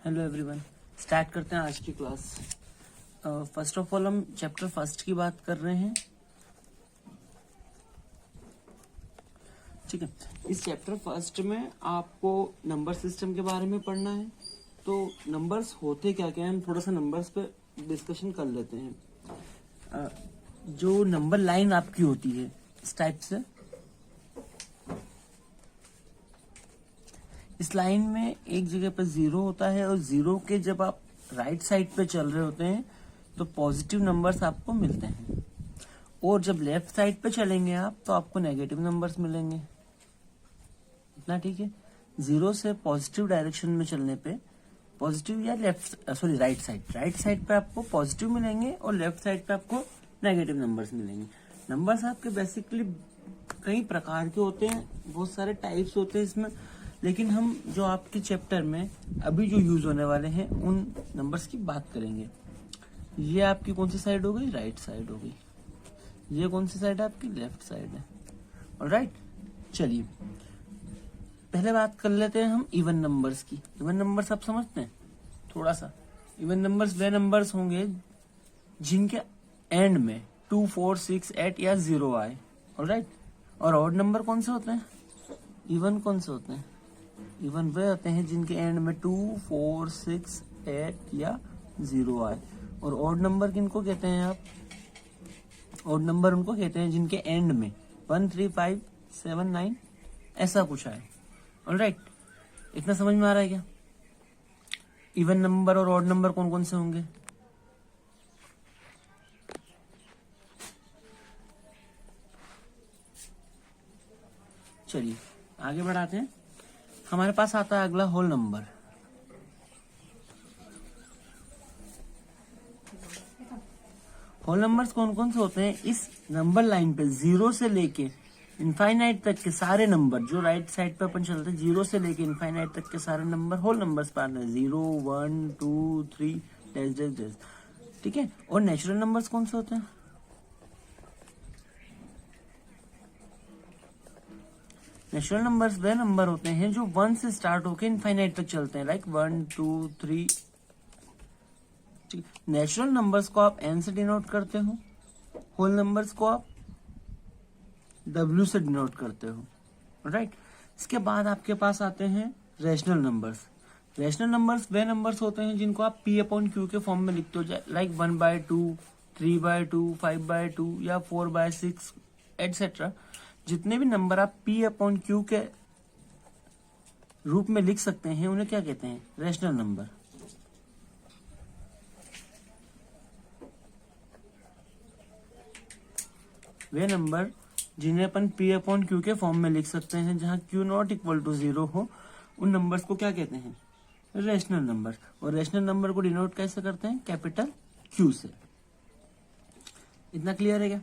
Hello everyone, start करते हैं आज की क्लास। फर्स्ट ऑफ ऑल हम चैप्टर फर्स्ट की बात कर रहे हैं। ठीक है, इस चैप्टर फर्स्ट में आपको नंबर सिस्टम के बारे में पढ़ना है। तो नंबर्स होते क्या क्या है, हम थोड़ा सा नंबर्स पे डिस्कशन कर लेते हैं। जो नंबर लाइन आपकी होती है इस टाइप से, इस लाइन में एक जगह पर जीरो होता है और जीरो के जब आप राइट साइड पे चल रहे होते हैं तो पॉजिटिव नंबर्स आपको मिलते हैं, और जब लेफ्ट साइड पे चलेंगे आप तो आपको नेगेटिव नंबर्स मिलेंगे। इतना ठीक है। जीरो से पॉजिटिव डायरेक्शन में चलने पे पॉजिटिव या राइट साइड पे आपको पॉजिटिव मिलेंगे और लेफ्ट साइड पे आपको नेगेटिव नंबर्स मिलेंगे। नंबर्स आपके बेसिकली कई प्रकार के होते हैं, बहुत सारे टाइप्स होते हैं इसमें, लेकिन हम जो आपके चैप्टर में अभी जो यूज होने वाले हैं उन नंबर्स की बात करेंगे। ये आपकी कौन सी साइड हो गई? राइट साइड हो गई। ये कौन सी साइड है? आपकी लेफ्ट साइड है। ऑलराइट, चलिए पहले बात कर लेते हैं हम इवन नंबर्स की। इवन नंबर्स आप समझते हैं थोड़ा सा? इवन नंबर्स वे नंबर्स होंगे जिनके एंड में 2, 4, 6, 8 या 0 आए। ऑलराइट, और ऑड नंबर कौन से होते हैं? इवन कौन से होते हैं? इवन वे होते हैं जिनके एंड में 2, 4, 6, 8 या 0 आए। और ऑड नंबर किनको कहते हैं आप? ऑड नंबर उनको कहते हैं जिनके एंड में 1, 3, 5, 7, 9 ऐसा कुछ आए। ऑलराइट, इतना समझ में आ रहा है क्या? इवन नंबर और ऑड नंबर कौन कौन से होंगे? चलिए आगे बढ़ाते हैं। हमारे पास आता है अगला होल नंबर। होल नंबर्स कौन कौन से होते हैं? इस नंबर लाइन पे जीरो से लेके इनफाइनाइट तक के सारे नंबर जो राइट साइड पे अपन चलते हैं, जीरो से लेके इनफाइनाइट तक के सारे नंबर होल नंबर्स पार्ट है। 0, 1, 2, 3 डैश डैश डैश। ठीक है। और नेचुरल नंबर्स कौन से होते हैं? नेचुरल नंबर्स वे नंबर होते हैं जो 1 से स्टार्ट होकर इनफाइनाइट तक चलते हैं, लाइक 1, 2, 3। नेचुरल नंबर्स को आप n से डिनोट करते हो, होल नंबर्स को आप w से डिनोट करते हो। राइट, इसके बाद आपके पास आते हैं रेशनल नंबर्स। रेशनल नंबर्स वे नंबर्स होते हैं जिनको आप p/q के फॉर्म में लिखते हो, लाइक 1/2, 3/2, 5/2 या 4/6 एटसेट्रा। जितने भी नंबर आप p/q के रूप में लिख सकते हैं उन्हें क्या कहते हैं? Rational number. वे नंबर जिन्हें अपन p/q के फॉर्म में लिख सकते हैं, जहां q नॉट इक्वल टू 0 हो, उन नंबर्स को क्या कहते हैं? Rational number. और रेशनल नंबर को डिनोट कैसे करते हैं? कैपिटल Q से। इतना क्लियर है क्या?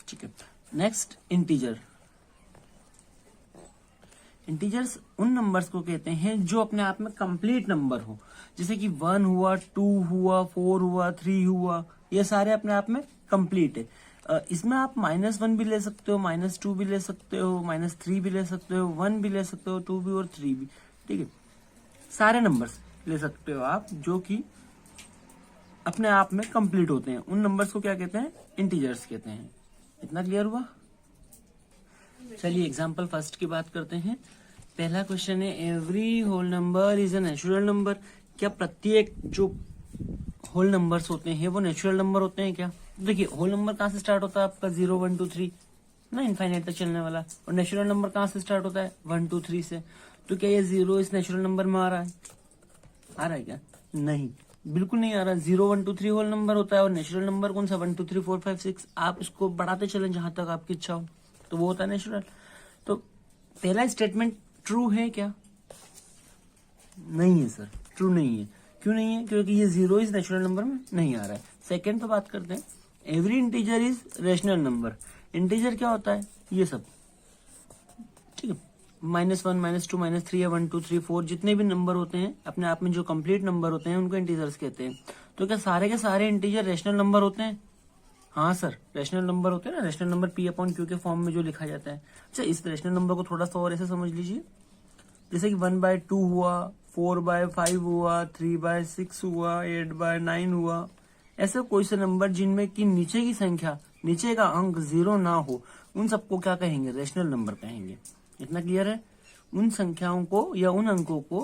ठीक है। Next, integer. इंटीजर्स उन नंबर्स को कहते हैं जो अपने आप में कंप्लीट नंबर हो, जैसे कि 1 हुआ, 2 हुआ, 4 हुआ, 3 हुआ, ये सारे अपने आप में कंप्लीट है। इसमें आप -1 भी ले सकते हो, -2 भी ले सकते हो, -3 भी ले सकते हो, 1 भी ले सकते हो, 2 भी और 3 भी। ठीक है, सारे नंबर्स ले सकते हो आप जो कि अपने आप में कंप्लीट होते हैं। उन नंबर्स को क्या कहते हैं? इंटीजर्स कहते हैं। इतना क्लियर हुआ? चलिए एग्जाम्पल फर्स्ट की बात करते हैं। पहला क्वेश्चन है, every whole number is a natural number. क्या प्रत्येक जो होल नंबर्स होते हैं वो नेचुरल नंबर होते हैं क्या? देखिए, होल नंबर कहाँ से स्टार्ट होता है आपका? 0, 1, 2, 3 ना, इनफाइनाइट तक चलने वाला। और नेचुरल नंबर कहाँ से स्टार्ट होता है? 1, 2, 3 से। तो क्या ये 0 इस नेचुरल नंबर में आ रहा है? आ रहा है क्या? नहीं, बिल्कुल नहीं आ रहा। 0, 1, 2, 3 होल नंबर होता है और नेचुरल नंबर कौन सा? 1, 2, 3, 4, 5, 6। आप इसको बढ़ाते चलें जहां तक आपकी इच्छा हो, तो वो होता है नेचुरल। तो पहला स्टेटमेंट ट्रू है क्या? नहीं है सर, ट्रू नहीं है। क्यों नहीं है? क्योंकि ये 0 इस नेचुरल नंबर में नहीं आ रहा है। सेकंड तो बात करते हैं, every integer is rational number. Integer क्या होता है? ये सब। ठीक है, -1, -2, -3 या 1, 2, 3, 4 जितने भी नंबर होते हैं अपने आप में जो कंप्लीट नंबर होते हैं उनको इंटीजर्स कहते हैं। तो क्या सारे के सारे इंटीजर रेशनल नंबर होते हैं? हाँ सर, रेशनल नंबर होते हैं ना। रेशनल नंबर p/q के फॉर्म में जो लिखा जाता है। अच्छा, इस रेशनल नंबर को थोड़ा सा और ऐसे समझ लीजिए, जैसे कि 1/2 हुआ, 4/5 हुआ, 3/6 हुआ, 8/9 हुआ। ऐसे कोई से नंबर जिनमें कि नीचे की संख्या, नीचे का अंक 0 ना हो, उन सबको क्या कहेंगे? रेशनल नंबर कहेंगे। इतना क्लियर है? उन संख्याओं को या उन अंकों को,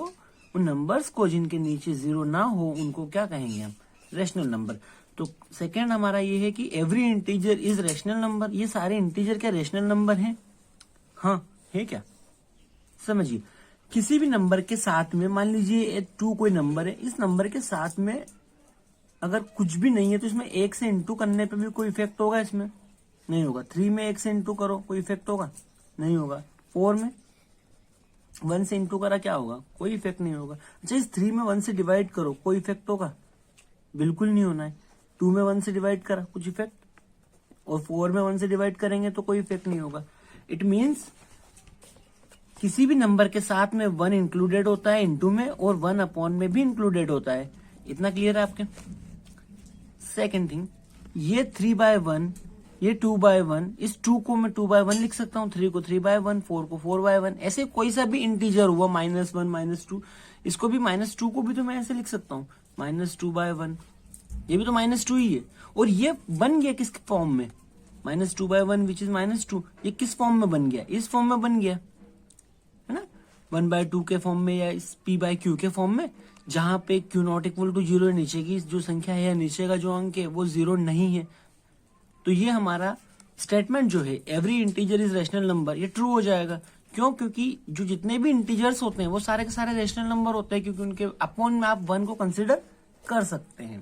उन नंबर्स को जिनके नीचे 0 ना हो, उनको क्या कहेंगे हम? Rational number. तो सेकंड हमारा ये है कि every integer is rational number. ये सारे इंटीजर क्या रेशनल नंबर हैं? हाँ है क्या? समझिए, किसी भी नंबर के साथ में, मान लीजिए 2 कोई नंबर है, इस नंबर के साथ में अगर कुछ भी नहीं है तो इसमें 1 से इंटू करने पे भी कोई इफेक्ट होगा? इसमें नहीं होगा। 3 में 1 से इंटू करो, कोई इफेक्ट होगा? नहीं होगा। 4 में 1 से इंटू करा, क्या होगा? कोई इफेक्ट नहीं होगा। अच्छा, इस 3 में 1 से डिवाइड करो, कोई इफेक्ट होगा? बिल्कुल नहीं होना है। 2 में 1 से डिवाइड करा, कुछ इफेक्ट? और 4 में 1 से डिवाइड करेंगे तो कोई इफेक्ट नहीं होगा। इट मीन्स किसी भी नंबर के साथ में 1 इंक्लूडेड होता है इंटू में, और 1 अपॉन में भी इंक्लूडेड होता है। इतना क्लियर है आपके? सेकेंड थिंग, ये 3/1, ये 2/1, इस 2 को मैं 2/1 लिख सकता हूँ, 3 को 3/1, 4 को 4/1। ऐसे कोई सा भी इंटीजर हुआ, -1, -2, इसको भी -2 को भी तो मैं ऐसे लिख सकता हूँ, -2/1। ये भी तो -2 ही है। और ये बन गया किस फॉर्म में? -2/1 विच इज -2। ये किस फॉर्म में बन गया? इस फॉर्म में बन गया है ना, 1/2 के फॉर्म में, या इस p/q के फॉर्म में, जहां पे q नॉट इक्वल टू 0 है, नीचे की जो संख्या है या नीचे का जो अंक है वो 0 नहीं है। तो ये हमारा स्टेटमेंट जो है, every integer is rational number, ये ट्रू हो जाएगा। क्यों? क्योंकि जो जितने भी इंटीजर्स होते हैं वो सारे के सारे रेशनल नंबर होते हैं, क्योंकि उनके अपॉन में आप 1 को कंसिडर कर सकते हैं।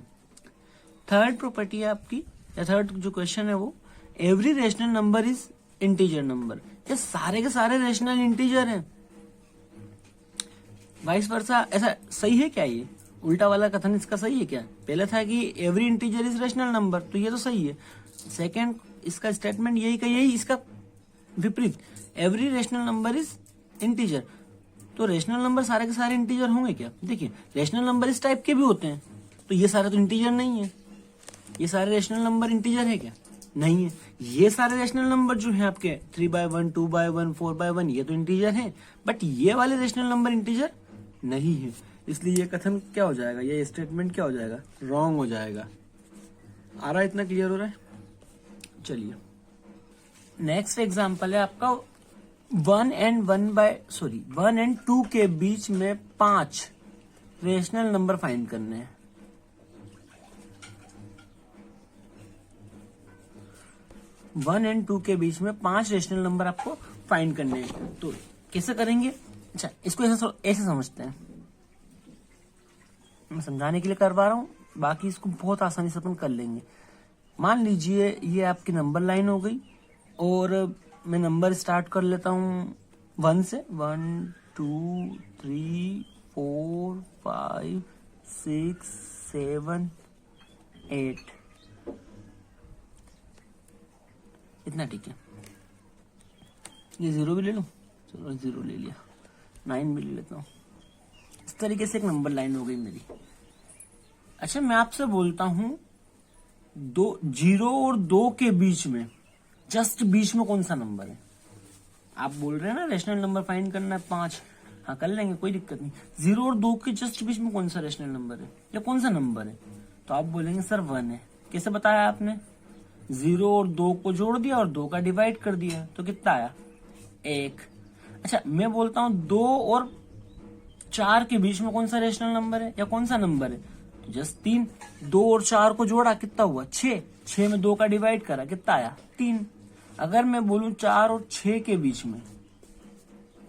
थर्ड प्रॉपर्टी है आपकी, या थर्ड जो क्वेश्चन है वो, every rational number is integer number. ये सारे के सारे रेशनल इंटीजर हैं। वाइस वर्सा, ऐसा सही है क्या? ये उल्टा वाला कथन इसका सही है क्या? पहले था कि every integer is rational number, तो ये तो सही है। सेकंड, इसका स्टेटमेंट यही का यही, इसका विपरीत, every rational number is integer. तो रेशनल नंबर सारे के सारे इंटीजर होंगे क्या? देखिए, रेशनल नंबर इस टाइप के भी होते हैं, तो ये सारे तो इंटीजर नहीं है। ये सारे रेशनल नंबर इंटीजर है क्या? नहीं है। ये सारे रेशनल नंबर जो है आपके 3/1, 2/1, 4/1, ये तो इंटीजर है, बट ये वाले रेशनल नंबर इंटीजर नहीं है। इसलिए ये कथन क्या हो जाएगा, ये स्टेटमेंट क्या हो जाएगा? रॉन्ग हो जाएगा। आ रहा है? इतना क्लियर हो रहा है? चलिए, नेक्स्ट एग्जांपल है आपका 1 एंड 2 के बीच में 5 रेशनल नंबर फाइंड करने हैं। 1 एंड 2 के बीच में 5 रेशनल नंबर आपको फाइंड करने हैं। तो कैसे करेंगे? अच्छा, इसको ऐसे समझते हैं, मैं समझाने के लिए करवा रहा हूं, बाकी इसको बहुत आसानी से अपन कर लेंगे। मान लीजिए ये आपकी नंबर लाइन हो गई, और मैं नंबर स्टार्ट कर लेता हूँ 1 से। 1 2 3 4 5 6 7 8, इतना ठीक है। ये 0 भी ले लूं, चलो 0 ले लिया, 9 भी ले लेता हूँ। इस तरीके से एक नंबर लाइन हो गई मेरी। अच्छा, मैं आपसे बोलता हूं 0 और 2 के बीच में, जस्ट बीच में कौन सा नंबर है? आप बोल रहे हैं ना रेशनल नंबर फाइंड करना है 5, हाँ कर लेंगे, कोई दिक्कत नहीं। 0 और 2 के जस्ट बीच में कौन सा रेशनल नंबर है, या कौन सा नंबर है? तो आप बोलेंगे सर 1 है। कैसे बताया आपने? 0 और 2 को जोड़ दिया और 2 का डिवाइड कर दिया, तो कितना आया? 1। अच्छा, मैं बोलता हूं 2 और 4 के बीच में कौन सा रेशनल नंबर है, या कौन सा नंबर है? तो जस्ट 3। 2 और 4 को जोड़ा, कितना हुआ? 6। 6 में 2 का डिवाइड करा, कितना आया? 3। अगर मैं बोलूं 4 और 6 के बीच में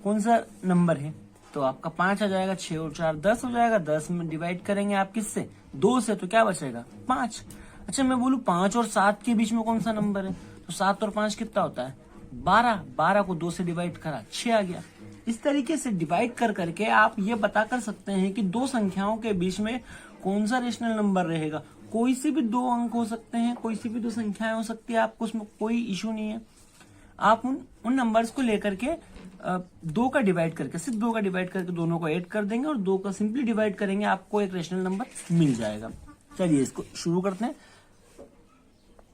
कौन सा नंबर है, तो आपका 5 आ जाएगा। 6 और 4 10 हो जाएगा। 10 में डिवाइड करेंगे आप किससे? 2 से, तो क्या बचेगा? 5। अच्छा, मैं बोलूं 5 और 7 के बीच में कौन सा नंबर है, तो 7 और 5 कितना होता है? 12। 12 को 2 से डिवाइड करा, 6 आ गया। इस तरीके से डिवाइड कर करके आप ये बता कर सकते हैं कि दो संख्याओं के बीच में कौन सा रेशनल नंबर रहेगा। कोई से भी 2 अंक हो सकते हैं, कोई सी भी 2 संख्याएं हो सकती है, आपको उसमें कोई इश्यू नहीं है। आप उन नंबर्स को लेकर के 2 का डिवाइड करके, सिर्फ 2 का डिवाइड करके दोनों को ऐड कर देंगे और 2 का सिंपली डिवाइड करेंगे, आपको एक रेशनल नंबर मिल जाएगा। चलिए इसको शुरू करते हैं।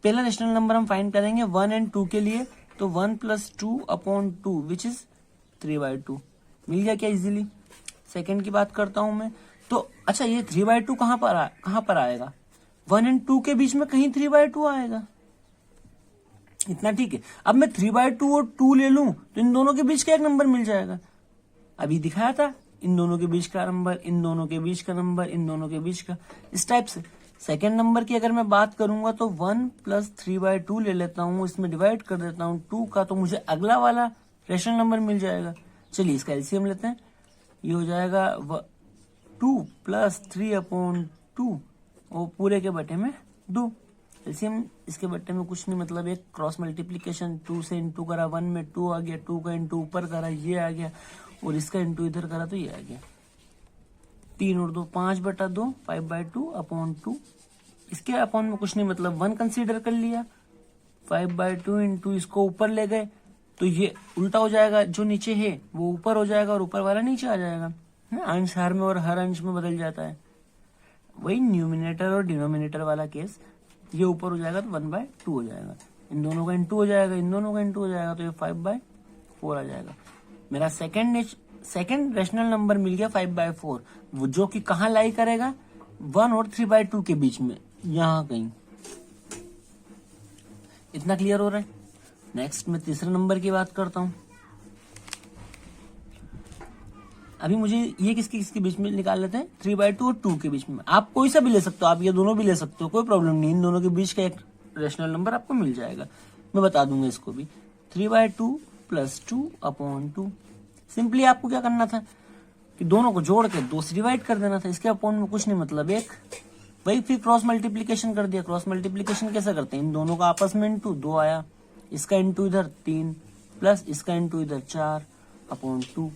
पहला रेशनल नंबर हम फाइंड करेंगे 1 एंड 2 के लिए, तो 1 + 2/2 विच इज 3/2 मिल गया क्या इजीली? सेकंड की बात करता हूं मैं, तो अच्छा ये 3/2 कहाँ पर आएगा? 1 और 2 के बीच में कहीं 3/2 आएगा, इतना ठीक है। अब मैं 3/2 और 2 ले लूं तो इन दोनों के बीच का एक नंबर मिल जाएगा। अभी दिखाया था इन दोनों के बीच का नंबर, इन दोनों के बीच का नंबर, इन दोनों के बीच का, इस टाइप से। सेकेंड नंबर की अगर मैं बात करूंगा तो 1 + 3/2 ले लेता हूं, इसमें डिवाइड कर देता हूं 2 का, तो मुझे अगला वाला रेशनल नंबर मिल जाएगा। चलिए इसका एलसीएम लेते हैं, ये हो जाएगा 2 + 3/2 और पूरे के बटे में 2। एलसीएम इसके बट्टे में कुछ नहीं, मतलब एक क्रॉस मल्टीप्लीकेशन, 2 से इंटू करा, 1 में 2 आ गया, 2 का इंटू ऊपर करा ये आ गया, और इसका इंटू इधर करा तो ये आ गया। 3 और 2 5/2, 5/2/2। इसके अपॉन में कुछ नहीं, मतलब 1 कंसीडर कर लिया। 5/2 इंटू इसको ऊपर ले गए तो ये उल्टा हो जाएगा, जो नीचे है वो ऊपर हो जाएगा और ऊपर वाला नीचे आ जाएगा। अंश हर में और हर अंश में बदल जाता है, वही न्यूमिनेटर और डिनोमिनेटर वाला केस। ये ऊपर हो जाएगा तो 1/2 हो जाएगा, इन दोनों का इंटू हो जाएगा, इन दोनों का इंटू हो जाएगा, तो ये 5/4 आ जाएगा। मेरा सेकंड रेशनल नंबर मिल गया 5/4, वो जो कि कहाँ लाई करेगा? 1 और 3/2 के बीच में, यहां कहीं। इतना क्लियर हो रहा है? नेक्स्ट मैं तीसरे नंबर की बात करता हूं। अभी मुझे ये किसके बीच में निकाल लेते हैं? 3/2 और 2 के बीच में। आप कोई सा भी ले सकते हो, आप ये दोनों भी ले सकते हो, कोई प्रॉब्लम नहीं। इन दोनों के बीच का एक रेशनल नंबर आपको मिल जाएगा, मैं बता दूंगा इसको भी। 3/2 + 2/2। सिंपली आपको क्या करना था कि दोनों को जोड़ के 2 से डिवाइड कर देना था। इसके अपॉन में कुछ नहीं, मतलब एक, वही फिर क्रॉस मल्टीप्लीकेशन कर दिया। क्रॉस मल्टीप्लीकेशन कैसे करते हैं? इन दोनों का आपस में इंटू, 2 आया, इसका इंटू इधर 3 प्लस इसका इंटू इधर 4/2।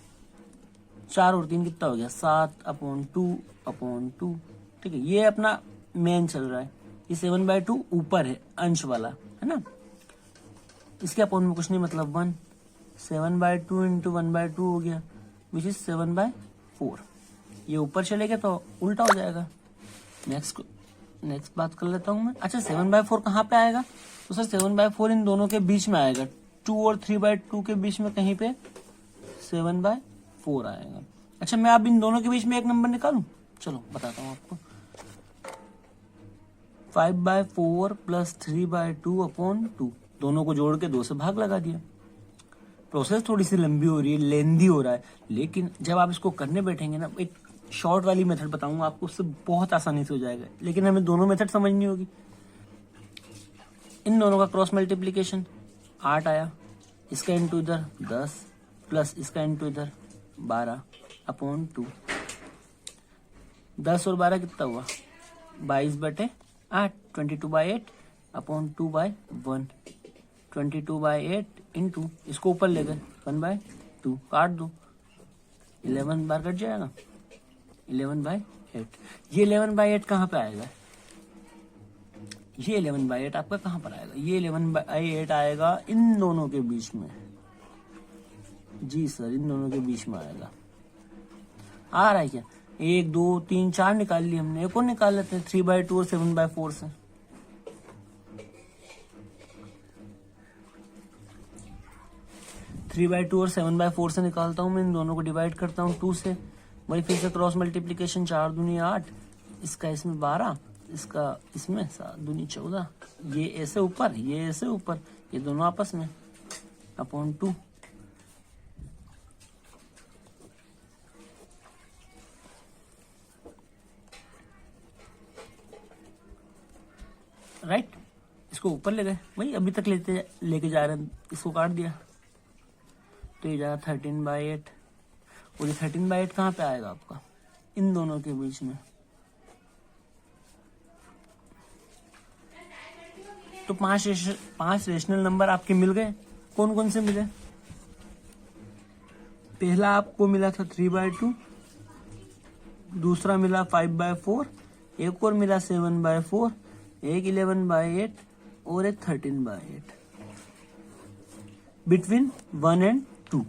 4 और 3 कितना हो गया? 7/2/2। ठीक है, ये अपना मेन चल रहा है। ये 7/2 ऊपर है, अंश वाला है ना। इसके अपॉन में कुछ नहीं, मतलब 1। 7/2 इंटू 1/2 हो गया, विच इज 7/4। ये ऊपर चले गया तो उल्टा हो जाएगा। नेक्स्ट बात कर लेता हूं मैं। अच्छा 7/4 कहाँ पे आएगा? तो सर 7/4 इन दोनों के बीच में आएगा, 2 और 3/2 के बीच में कहीं पे 7/4 आएगा। अच्छा मैं अब इन दोनों के बीच में एक नंबर निकालूं, चलो बताता हूं आपको। 5/4 + 3/2/2, दोनों को जोड़ के 2 से भाग लगा दिया। प्रोसेस थोड़ी सी लंबी हो रही है, लेंदी हो रहा है, लेकिन जब आप इसको करने बैठेंगे ना, एक शॉर्ट वाली मेथड बताऊंगा आपको, उससे बहुत आसानी से हो जाएगा। लेकिन हमें दोनों मेथड समझनी होगी। इन दोनों का क्रॉस मल्टीप्लीकेशन 8 आया, इसका इंटू इधर 10 प्लस इसका इंटू इधर 12/2। 10 और 12 कितना हुआ? 22/8, 22/8/2/1। 22/8 इंटू इसको ऊपर ले गए 1/2, काट दो, 11 बार कट जाएगा, 11/8। ये 11/8 कहाँ पे आएगा? ये 11/8 आपका कहाँ पर आएगा? ये 11/8 आएगा इन दोनों के बीच में। जी सर, इन दोनों के बीच में आएगा। आ रहा है क्या? 1 2 3 4 निकाल लिए हमने, एक और निकाल लेते हैं 3/2 और 7/4 से। 3/2 और 7/4 से निकालता हूं मैं, इन दोनों को डिवाइड करता हूं 2 से, वही फिर से क्रॉस मल्टीप्लीकेशन, 4 दूनी 8, इसका इसमें 12, इसका इसमें 7 दूनी 14, ये ऐसे ऊपर, ये ऐसे ऊपर, ये दोनों आपस में /2। राइट, इसको ऊपर ले गए, वही अभी तक लेके जा रहे हैं, इसको काट दिया तो ये जाएगा 13/8। और ये 13/8 कहाँ पे आएगा आपका? इन दोनों के बीच में। तो 5 रेशनल नंबर आपके मिल गए। कौन कौन से मिले? पहला आपको मिला था 3/2, दूसरा मिला 5/4, एक और मिला 7/4, एक 11/8 और एक 13/8। बिटवीन 1 और 2,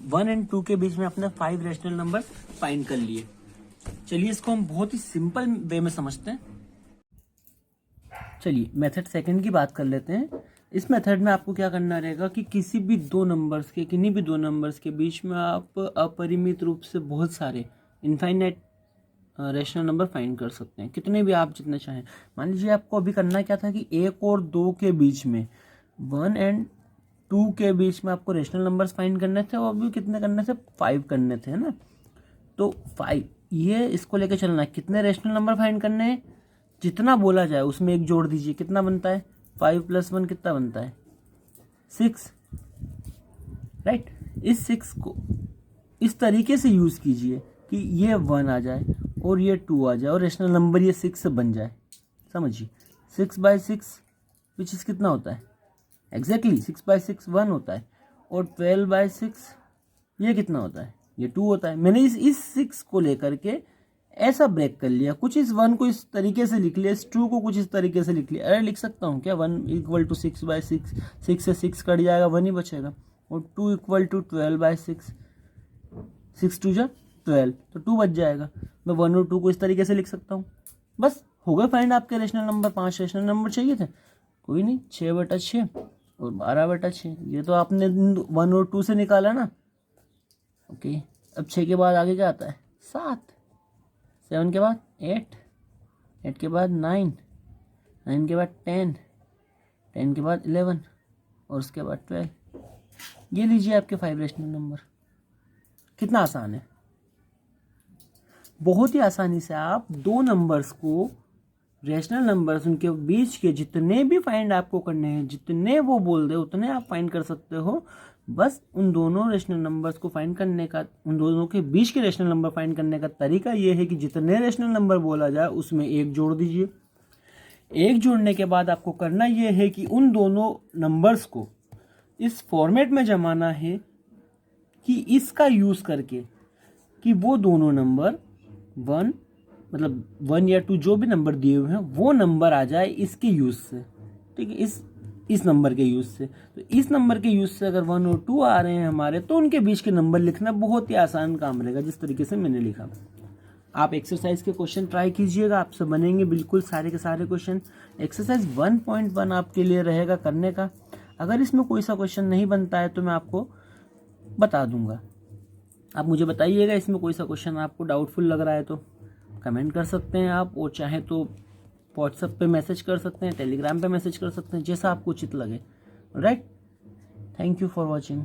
1 और 2 के बीच में अपने 5 रेशनल नंबर फाइंड कर लिए। चलिए इसको हम बहुत ही सिंपल वे में समझते हैं। चलिए मेथड सेकंड की बात कर लेते हैं। इस मेथड में आपको क्या करना रहेगा कि किसी भी दो नंबर्स के, किन्हीं भी दो नंबर्स के बीच में आप अपरिमित रूप से बहुत सारे इनफाइनाइट रैशनल नंबर फाइंड कर सकते हैं, कितने भी आप जितने चाहें। मान लीजिए आपको अभी करना क्या था कि 1 और 2 के बीच में, 1 और 2 के बीच में आपको रैशनल नंबर्स फाइंड करने थे, और अभी कितने करने थे, 5 करने थे, है ना। तो 5 ये इसको लेके चलना है, कितने रैशनल नंबर फाइंड करने हैं, जितना बोला जाए उसमें एक जोड़ दीजिए, कितना बनता है, 5 + 1 कितना बनता है, 6, राइट। इस 6 को इस तरीके से यूज कीजिए कि ये 1 आ जाए और ये 2 आ जाए और रैशनल नंबर ये 6 से बन जाए। समझिए 6/6 विच इज कितना होता है, एग्जैक्टली 6/6 1 होता है, और 12/6 ये कितना होता है, ये 2 होता है। मैंने इस 6 को लेकर के ऐसा ब्रेक कर लिया, कुछ इस 1 को इस तरीके से लिख लिया, इस 2 को कुछ इस तरीके से लिख लिया। अरे लिख सकता हूँ क्या, 1 = 6/6, 6 से 6 कट जाएगा, 1 ही बचेगा, और 2 = 12/6, 6 2 जा 12, तो 2 बच जाएगा। मैं 1 और 2 को इस तरीके से लिख सकता हूँ। बस हो गए फाइंड आपके रैशनल नंबर। 5 रैशनल नंबर चाहिए थे, कोई नहीं, 6/6 और 12/6, ये तो आपने 1 और 2 से निकाला ना। ओके, अब 6 के बाद आगे क्या आता है, 7, 7 के बाद 8, 8 के बाद 9, 9 के बाद 10, 10 के बाद 11 और उसके बाद 12। ये लीजिए आपके 5 रैशनल नंबर। कितना आसान है, बहुत ही आसानी से आप दो नंबर्स को, रैशनल नंबर्स, उनके बीच के जितने भी फाइंड आपको करने हैं, जितने वो बोल दे उतने आप फाइंड कर सकते हो। बस उन दोनों रैशनल नंबर्स को फाइंड करने का, उन दोनों के बीच के रैशनल नंबर फाइंड करने का तरीका ये है कि जितने रैशनल नंबर बोला जाए उसमें एक जोड़ दीजिए। एक जोड़ने के बाद आपको करना ये है कि उन दोनों नंबर्स को इस फॉर्मेट में जमाना है कि इसका यूज करके कि वो दोनों नंबर 1, मतलब 1 या 2 जो भी नंबर दिए हुए हैं वो नंबर आ जाए इसके यूज से, ठीक है, इस नंबर के यूज से। तो इस नंबर के यूज से अगर 1 और 2 आ रहे हैं हमारे, तो उनके बीच के नंबर लिखना बहुत ही आसान काम रहेगा, जिस तरीके से मैंने लिखा। आप एक्सरसाइज के क्वेश्चन ट्राई कीजिएगा, आपसे बनेंगे बिल्कुल सारे के सारे क्वेश्चन। एक्सरसाइज 1.1 आपके लिए रहेगा करने का। अगर इसमें कोई सा क्वेश्चन नहीं बनता है तो मैं आपको बता दूंगा, आप मुझे बताइएगा इसमें कोई सा क्वेश्चन आपको डाउटफुल लग रहा है तो कमेंट कर सकते हैं आप, और चाहे तो व्हाट्सएप पे मैसेज कर सकते हैं, टेलीग्राम पे मैसेज कर सकते हैं, जैसा आपको उचित लगे। Right, thank you for watching.